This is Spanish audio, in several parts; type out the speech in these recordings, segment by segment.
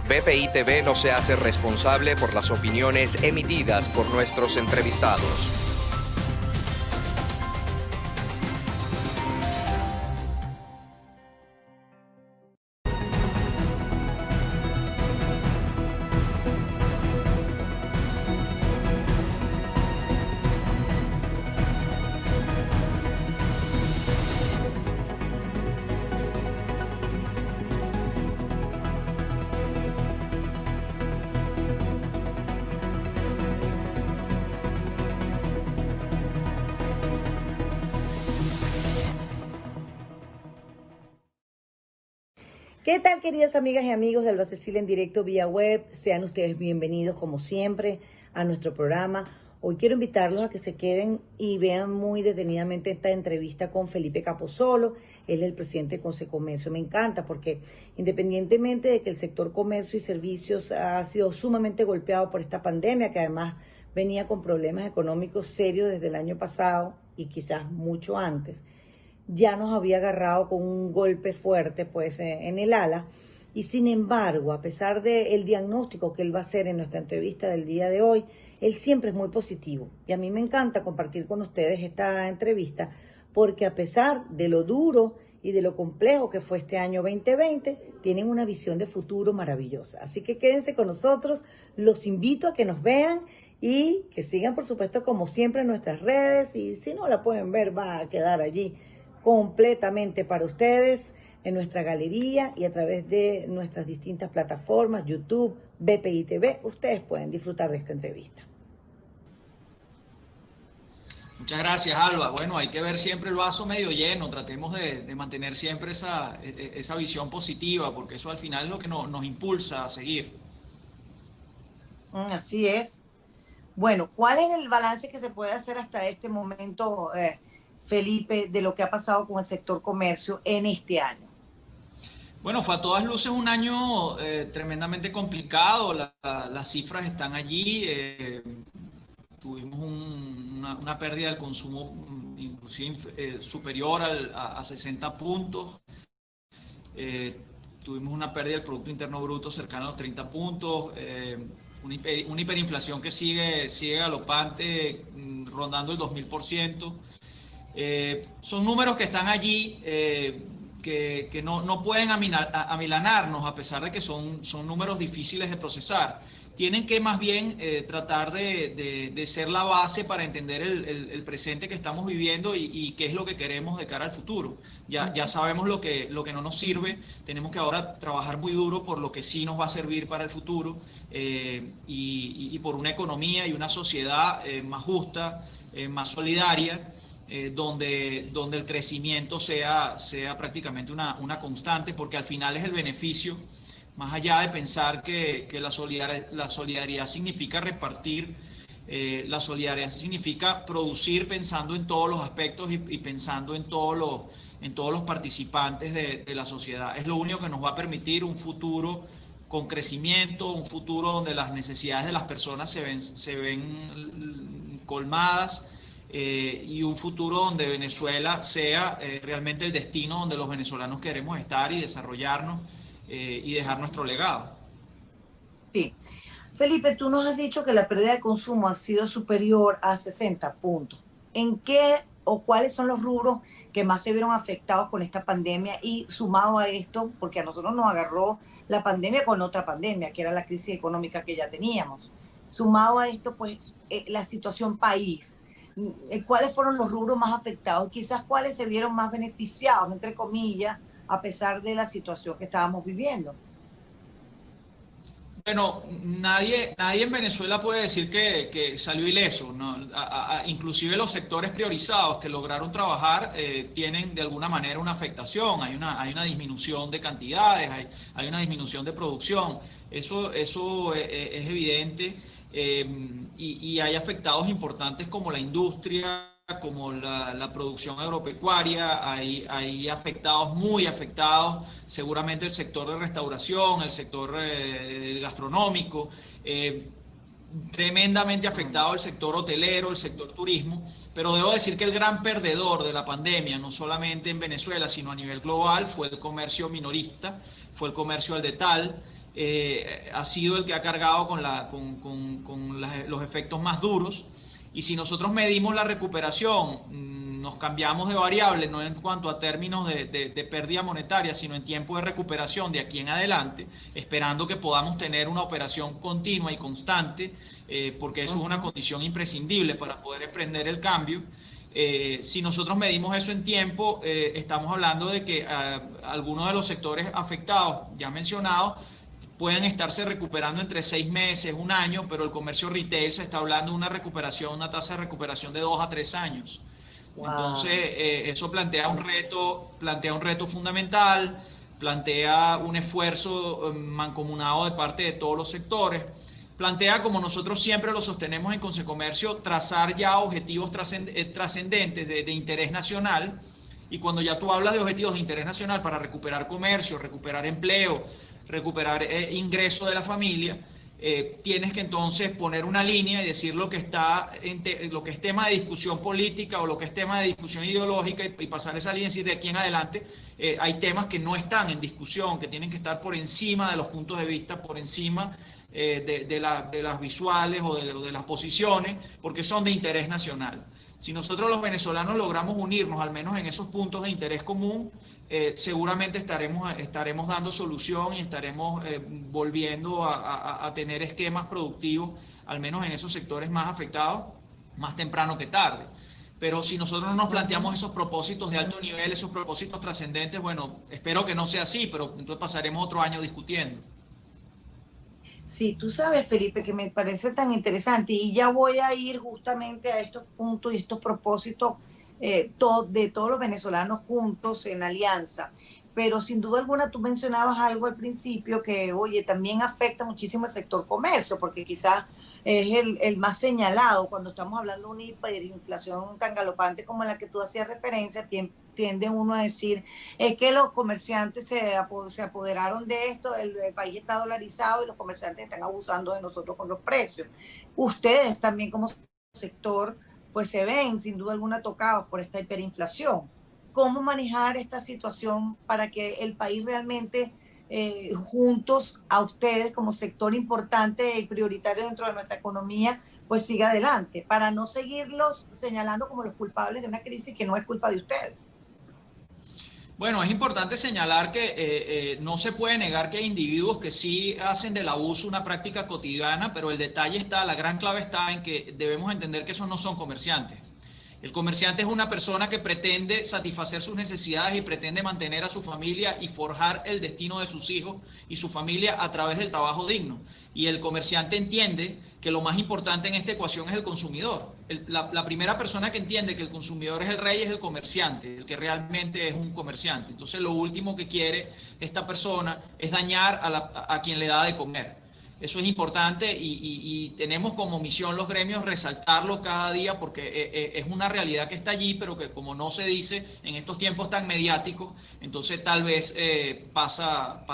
BPI TV no se hace responsable por las opiniones emitidas por nuestros entrevistados. ¿Qué tal, queridas amigas y amigos de Alba Cecilia en directo vía web? Sean ustedes bienvenidos, como siempre, a nuestro programa. Hoy quiero invitarlos a que se queden y vean muy detenidamente esta entrevista con Felipe Capozolo. Él es el presidente de Consecomercio. Me encanta porque independientemente de que el sector comercio y servicios ha sido sumamente golpeado por esta pandemia, que además venía con problemas económicos serios desde el año pasado y quizás mucho antes, ya nos había agarrado con un golpe fuerte pues en el ala, y sin embargo, a pesar del diagnóstico que él va a hacer en nuestra entrevista del día de hoy, él siempre es muy positivo, y a mí me encanta compartir con ustedes esta entrevista porque a pesar de lo duro y de lo complejo que fue este año 2020, tienen una visión de futuro maravillosa. Así que quédense con nosotros, los invito a que nos vean y que sigan, por supuesto, como siempre en nuestras redes, y si no la pueden ver, va a quedar allí completamente para ustedes en nuestra galería y a través de nuestras distintas plataformas, YouTube, BPI TV. Ustedes pueden disfrutar de esta entrevista. Muchas gracias, Alba. Bueno, hay que ver siempre el vaso medio lleno, tratemos de mantener siempre esa visión positiva, porque eso al final es lo que nos impulsa a seguir. Así es. Bueno, ¿cuál es el balance que se puede hacer hasta este momento, Felipe, de lo que ha pasado con el sector comercio en este año? Bueno, fue a todas luces un año tremendamente complicado, las cifras están allí, tuvimos una pérdida del consumo inclusive superior a 60 puntos, tuvimos una pérdida del Producto Interno Bruto cercana a los 30 puntos, una hiperinflación que sigue galopante, rondando el 2000%. Son números que están allí, que no pueden amilanarnos, a pesar de que son números difíciles de procesar. Tienen que más bien tratar de ser la base para entender el presente que estamos viviendo y qué es lo que queremos de cara al futuro. Ya sabemos lo que no nos sirve, tenemos que ahora trabajar muy duro por lo que sí nos va a servir para el futuro, y por una economía y una sociedad más justa, más solidaria, donde el crecimiento sea prácticamente una constante, porque al final es el beneficio, más allá de pensar que la solidaridad significa repartir, la solidaridad significa producir pensando en todos los aspectos y pensando en todos los participantes de la sociedad. Es lo único que nos va a permitir un futuro con crecimiento, un futuro donde las necesidades de las personas se ven colmadas, y un futuro donde Venezuela sea realmente el destino donde los venezolanos queremos estar y desarrollarnos, y dejar nuestro legado. Sí. Felipe, tú nos has dicho que la pérdida de consumo ha sido superior a 60 puntos. ¿En qué o cuáles son los rubros que más se vieron afectados con esta pandemia? Y sumado a esto, porque a nosotros nos agarró la pandemia con otra pandemia, que era la crisis económica que ya teníamos. Sumado a esto, pues, la situación país. ¿Cuáles fueron los rubros más afectados? Quizás cuáles se vieron más beneficiados, entre comillas, a pesar de la situación que estábamos viviendo. Bueno, nadie en Venezuela puede decir que salió ileso, ¿no? Inclusive los sectores priorizados que lograron trabajar tienen de alguna manera una afectación, hay una disminución de cantidades, hay una disminución de producción, eso es evidente, y hay afectados importantes como la industria, como la producción agropecuaria, hay afectados, muy afectados, seguramente el sector de restauración, el sector gastronómico, tremendamente afectado el sector hotelero, el sector turismo, pero debo decir que el gran perdedor de la pandemia, no solamente en Venezuela, sino a nivel global, fue el comercio minorista, fue el comercio al detal, ha sido el que ha cargado los efectos más duros. Y si nosotros medimos la recuperación, nos cambiamos de variable, no en cuanto a términos de pérdida monetaria, sino en tiempo de recuperación de aquí en adelante, esperando que podamos tener una operación continua y constante, porque eso es una condición imprescindible para poder emprender el cambio. Si nosotros medimos eso en tiempo, estamos hablando de que algunos de los sectores afectados, ya mencionados, pueden estarse recuperando entre 6 meses, 1 año, pero el comercio retail se está hablando de una recuperación, una tasa de recuperación de 2 a 3 años. Wow. Entonces, eso plantea un reto fundamental, plantea un esfuerzo mancomunado de parte de todos los sectores, plantea, como nosotros siempre lo sostenemos en Consecomercio, trazar ya objetivos trascendentes de interés nacional. Y cuando ya tú hablas de objetivos de interés nacional para recuperar comercio, recuperar empleo, recuperar ingreso de la familia, tienes que entonces poner una línea y decir lo que es tema de discusión política o lo que es tema de discusión ideológica y pasar esa línea y decir de aquí en adelante hay temas que no están en discusión, que tienen que estar por encima de los puntos de vista, por encima de las visuales o de las posiciones, porque son de interés nacional. Si nosotros los venezolanos logramos unirnos al menos en esos puntos de interés común, seguramente estaremos dando solución y estaremos volviendo a tener esquemas productivos, al menos en esos sectores más afectados, más temprano que tarde. Pero si nosotros no nos planteamos esos propósitos de alto nivel, esos propósitos trascendentes, bueno, espero que no sea así, pero entonces pasaremos otro año discutiendo. Sí, tú sabes, Felipe, que me parece tan interesante y ya voy a ir justamente a estos puntos y estos propósitos de todos los venezolanos juntos en alianza. Pero sin duda alguna tú mencionabas algo al principio que, oye, también afecta muchísimo el sector comercio, porque quizás es el más señalado cuando estamos hablando de una hiperinflación tan galopante como la que tú hacías referencia. Tiende uno a decir es que los comerciantes se apoderaron de esto, el país está dolarizado y los comerciantes están abusando de nosotros con los precios. Ustedes también como sector pues se ven sin duda alguna tocados por esta hiperinflación. ¿Cómo manejar esta situación para que el país realmente juntos a ustedes como sector importante y prioritario dentro de nuestra economía pues siga adelante, para no seguirlos señalando como los culpables de una crisis que no es culpa de ustedes? Bueno, es importante señalar que no se puede negar que hay individuos que sí hacen del abuso una práctica cotidiana, pero el detalle está, la gran clave está en que debemos entender que esos no son comerciantes. El comerciante es una persona que pretende satisfacer sus necesidades y pretende mantener a su familia y forjar el destino de sus hijos y su familia a través del trabajo digno. Y el comerciante entiende que lo más importante en esta ecuación es el consumidor. La primera persona que entiende que el consumidor es el rey es el comerciante, el que realmente es un comerciante. Entonces lo último que quiere esta persona es dañar a quien le da de comer. Eso es importante y tenemos como misión los gremios resaltarlo cada día porque es una realidad que está allí, pero que como no se dice en estos tiempos tan mediáticos, entonces tal vez pasa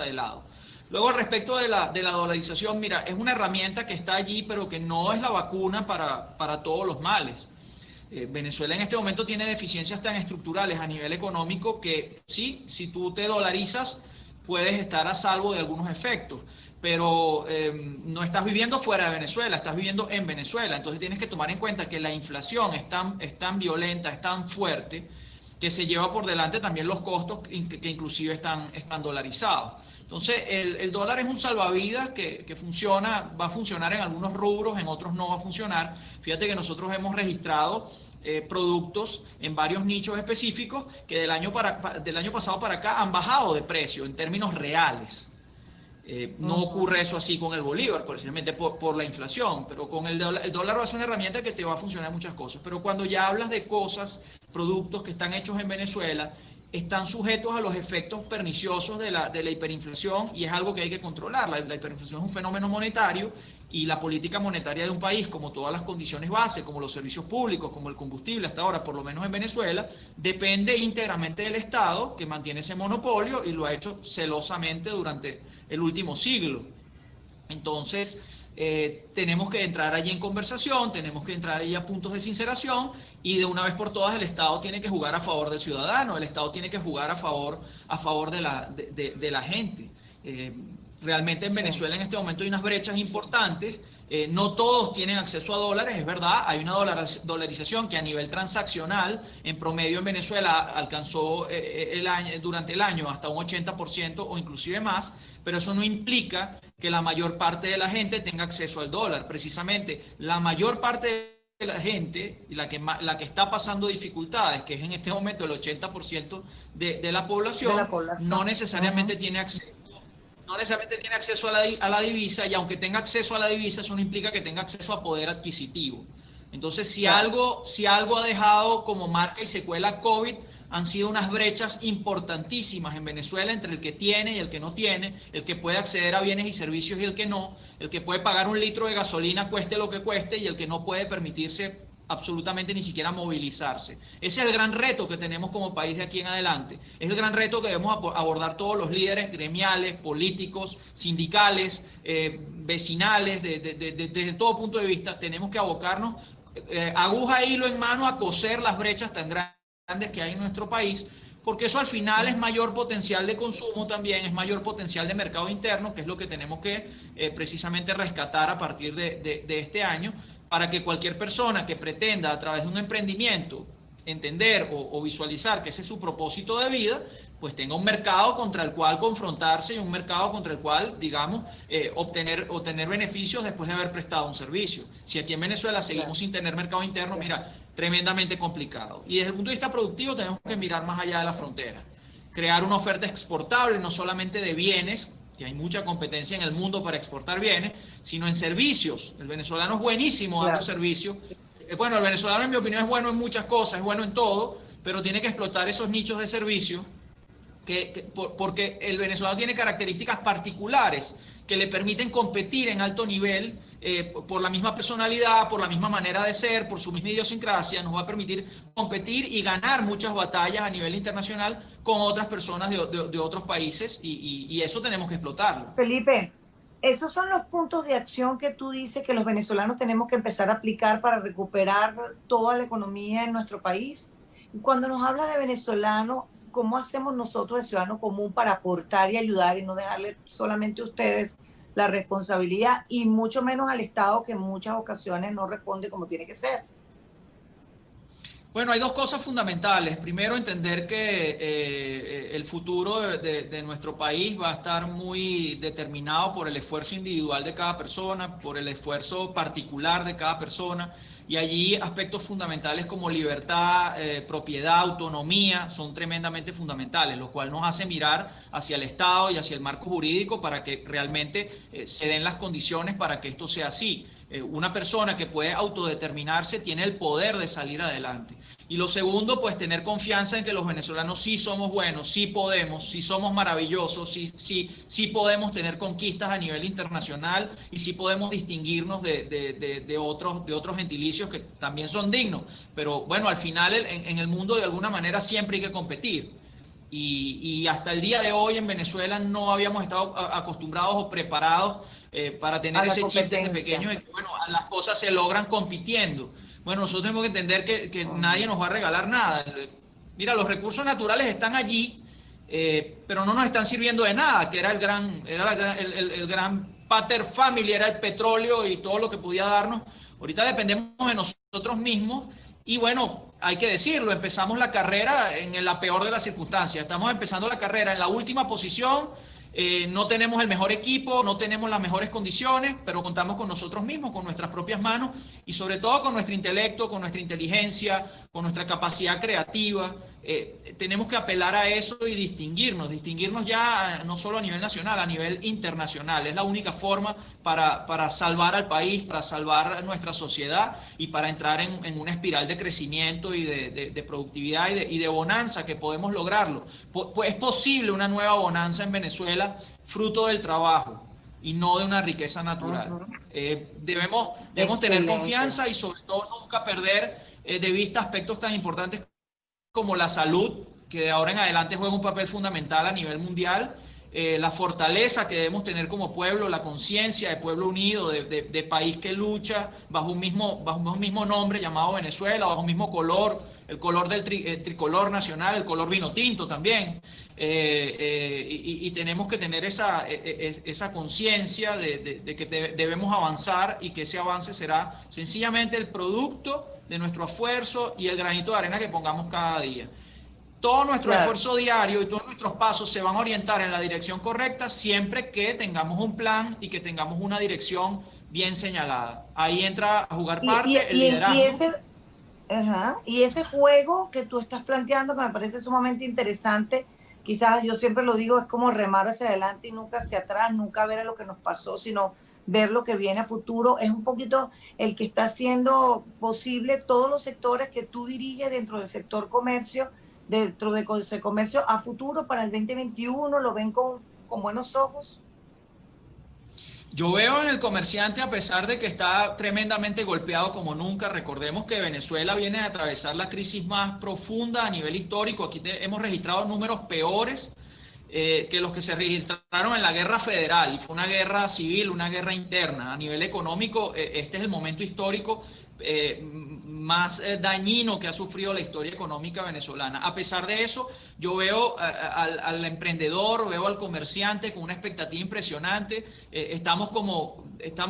de lado. Luego, al respecto de la dolarización, mira, es una herramienta que está allí, pero que no es la vacuna para todos los males. Venezuela en este momento tiene deficiencias tan estructurales a nivel económico que sí, si tú te dolarizas, puedes estar a salvo de algunos efectos, pero no estás viviendo fuera de Venezuela, estás viviendo en Venezuela. Entonces tienes que tomar en cuenta que la inflación es tan violenta, es tan fuerte, que se lleva por delante también los costos que inclusive están dolarizados. Entonces el dólar es un salvavidas que va a funcionar en algunos rubros, en otros no va a funcionar. Fíjate que nosotros hemos registrado productos en varios nichos específicos que del año pasado para acá han bajado de precio en términos reales. No ocurre eso así con el bolívar, precisamente por la inflación, pero con el dólar va a ser una herramienta que te va a funcionar en muchas cosas. Pero cuando ya hablas de cosas, productos que están hechos en Venezuela, están sujetos a los efectos perniciosos de la hiperinflación y es algo que hay que controlar. La hiperinflación es un fenómeno monetario y la política monetaria de un país, como todas las condiciones base, como los servicios públicos, como el combustible hasta ahora, por lo menos en Venezuela, depende íntegramente del Estado, que mantiene ese monopolio y lo ha hecho celosamente durante el último siglo. Entonces, tenemos que entrar allí en conversación, tenemos que entrar allí a puntos de sinceración y de una vez por todas el Estado tiene que jugar a favor del ciudadano, el Estado tiene que jugar a favor de la gente. Realmente en Venezuela en este momento hay unas brechas importantes. No todos tienen acceso a dólares, es verdad. Hay una dolarización que a nivel transaccional, en promedio en Venezuela, alcanzó durante el año hasta un 80% o inclusive más, pero eso no implica que la mayor parte de la gente tenga acceso al dólar. Precisamente, la mayor parte de la gente, la que está pasando dificultades, que es en este momento el 80% de la población, no necesariamente tiene acceso. No necesariamente tiene acceso a la divisa, y aunque tenga acceso a la divisa, eso no implica que tenga acceso a poder adquisitivo. Entonces, si algo ha dejado como marca y secuela COVID, han sido unas brechas importantísimas en Venezuela entre el que tiene y el que no tiene, el que puede acceder a bienes y servicios y el que no, el que puede pagar un litro de gasolina cueste lo que cueste y el que no puede permitirse absolutamente ni siquiera movilizarse. Ese es el gran reto que tenemos como país de aquí en adelante. Es el gran reto que debemos abordar todos los líderes gremiales, políticos, sindicales, vecinales, desde todo punto de vista. Tenemos que abocarnos aguja e hilo en mano a coser las brechas tan grandes que hay en nuestro país, porque eso al final es mayor potencial de consumo también, es mayor potencial de mercado interno, que es lo que tenemos que precisamente rescatar a partir de este año, para que cualquier persona que pretenda a través de un emprendimiento entender o visualizar que ese es su propósito de vida, pues tenga un mercado contra el cual confrontarse y un mercado contra el cual, digamos, obtener beneficios después de haber prestado un servicio. Si aquí en Venezuela seguimos sin tener mercado interno, mira, tremendamente complicado. Y desde el punto de vista productivo tenemos que mirar más allá de la frontera. Crear una oferta exportable, no solamente de bienes, que hay mucha competencia en el mundo para exportar bienes, sino en servicios. El venezolano es buenísimo dando servicios. Bueno, el venezolano en mi opinión es bueno en muchas cosas, es bueno en todo, pero tiene que explotar esos nichos de servicio porque el venezolano tiene características particulares que le permiten competir en alto nivel por la misma personalidad, por la misma manera de ser, por su misma idiosincrasia. Nos va a permitir competir y ganar muchas batallas a nivel internacional con otras personas de otros países y eso tenemos que explotarlo. Felipe, esos son los puntos de acción que tú dices que los venezolanos tenemos que empezar a aplicar para recuperar toda la economía en nuestro país. Y cuando nos habla de venezolanos, ¿cómo hacemos nosotros, el ciudadano común, para aportar y ayudar y no dejarle solamente a ustedes la responsabilidad y mucho menos al Estado, que en muchas ocasiones no responde como tiene que ser? Bueno, hay dos cosas fundamentales. Primero, entender que el futuro de nuestro país va a estar muy determinado por el esfuerzo individual de cada persona, por el esfuerzo particular de cada persona. Y allí aspectos fundamentales como libertad, propiedad, autonomía son tremendamente fundamentales, lo cual nos hace mirar hacia el Estado y hacia el marco jurídico para que realmente se den las condiciones para que esto sea así. Una persona que puede autodeterminarse tiene el poder de salir adelante. Y lo segundo, pues tener confianza en que los venezolanos sí somos buenos, sí podemos, sí somos maravillosos, sí podemos tener conquistas a nivel internacional y sí podemos distinguirnos de otros gentilicios que también son dignos. Pero bueno, al final en el mundo de alguna manera siempre hay que competir. Y hasta el día de hoy en Venezuela no habíamos estado acostumbrados o preparados para tener ese chip desde pequeños de que bueno, las cosas se logran compitiendo. Bueno, nosotros tenemos que entender que nadie nos va a regalar nada. Mira, los recursos naturales están allí, pero no nos están sirviendo de nada, que era el gran pater familia, era el petróleo y todo lo que podía darnos. Ahorita dependemos de nosotros mismos. Y bueno, hay que decirlo, empezamos la carrera en la peor de las circunstancias. Estamos empezando la carrera en la última posición, no tenemos el mejor equipo, no tenemos las mejores condiciones, pero contamos con nosotros mismos, con nuestras propias manos y sobre todo con nuestro intelecto, con nuestra inteligencia, con nuestra capacidad creativa. Tenemos que apelar a eso y distinguirnos ya no solo a nivel nacional, a nivel internacional. Es la única forma para salvar al país, para salvar nuestra sociedad y para entrar en una espiral de crecimiento y de productividad y de bonanza que podemos lograrlo. Es posible una nueva bonanza en Venezuela fruto del trabajo y no de una riqueza natural. Debemos tener confianza y sobre todo nunca perder de vista aspectos tan importantes como la salud, que de ahora en adelante juega un papel fundamental a nivel mundial, la fortaleza que debemos tener como pueblo, la conciencia de pueblo unido, de país que lucha bajo un mismo nombre llamado Venezuela, bajo un mismo color, el color del tricolor nacional, el color vino tinto también. Y tenemos que tener esa conciencia de que debemos avanzar y que ese avance será sencillamente el producto de nuestro esfuerzo y el granito de arena que pongamos cada día. Todo nuestro esfuerzo diario y todos nuestros pasos se van a orientar en la dirección correcta siempre que tengamos un plan y que tengamos una dirección bien señalada. Ahí entra a jugar parte el liderazgo. Y ese juego que tú estás planteando, que me parece sumamente interesante, quizás yo siempre lo digo, es como remar hacia adelante y nunca hacia atrás, nunca ver a lo que nos pasó, sino ver lo que viene a futuro. Es un poquito el que está haciendo posible todos los sectores que tú diriges dentro del sector comercio, dentro de ese comercio a futuro para el 2021, ¿lo ven con buenos ojos? Yo veo en el comerciante, a pesar de que está tremendamente golpeado como nunca, recordemos que Venezuela viene a atravesar la crisis más profunda a nivel histórico. Aquí hemos registrado números peores que los que se registraron en la guerra federal, y fue una guerra civil, una guerra interna. A nivel económico, este es el momento histórico más dañino que ha sufrido la historia económica venezolana. A pesar de eso, yo veo al emprendedor, veo al comerciante con una expectativa impresionante.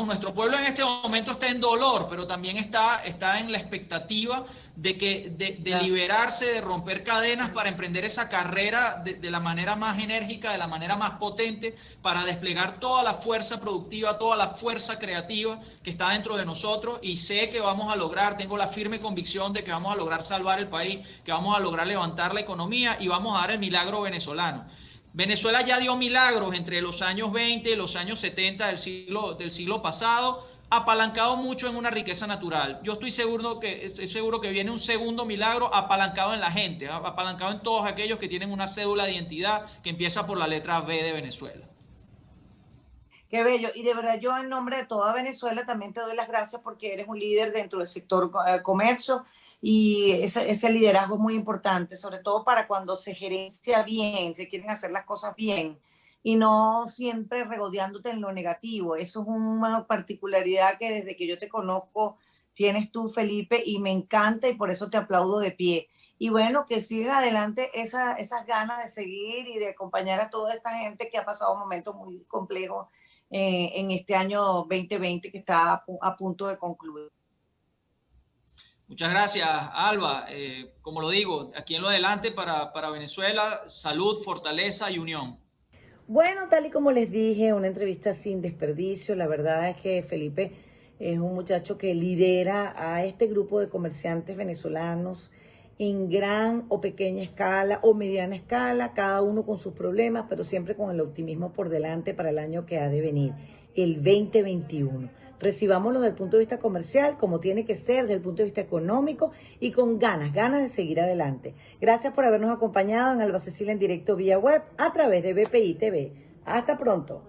Nuestro pueblo en este momento está en dolor, pero también está en la expectativa de liberarse, de romper cadenas para emprender esa carrera de la manera más enérgica, de la manera más potente, para desplegar toda la fuerza productiva, toda la fuerza creativa que está dentro de nosotros, y sé que vamos a lograr, tengo la firme convicción de que vamos a lograr salvar el país, que vamos a lograr levantar la economía y vamos a dar el milagro venezolano. Venezuela ya dio milagros entre los años 20 y los años 70 del siglo pasado, apalancado mucho en una riqueza natural. Yo estoy seguro que viene un segundo milagro apalancado en la gente, apalancado en todos aquellos que tienen una cédula de identidad que empieza por la letra V de Venezuela. Qué bello. Y de verdad yo en nombre de toda Venezuela también te doy las gracias porque eres un líder dentro del sector comercio, y ese liderazgo es muy importante, sobre todo para cuando se gerencia bien, se quieren hacer las cosas bien y no siempre regodeándote en lo negativo. Eso es una particularidad que desde que yo te conozco tienes tú, Felipe, y me encanta, y por eso te aplaudo de pie. Y bueno, que sigan adelante esas ganas de seguir y de acompañar a toda esta gente que ha pasado momentos muy complejos en este año 2020 que está a punto de concluir. Muchas gracias, Alba. Como lo digo, aquí en lo adelante para Venezuela, salud, fortaleza y unión. Bueno, tal y como les dije, una entrevista sin desperdicio. La verdad es que Felipe es un muchacho que lidera a este grupo de comerciantes venezolanos en gran o pequeña escala o mediana escala, cada uno con sus problemas, pero siempre con el optimismo por delante para el año que ha de venir, el 2021. Recibámoslo desde el punto de vista comercial, como tiene que ser, desde el punto de vista económico, y con ganas de seguir adelante. Gracias por habernos acompañado en Alba Cecilia en directo vía web a través de BPI TV. Hasta pronto.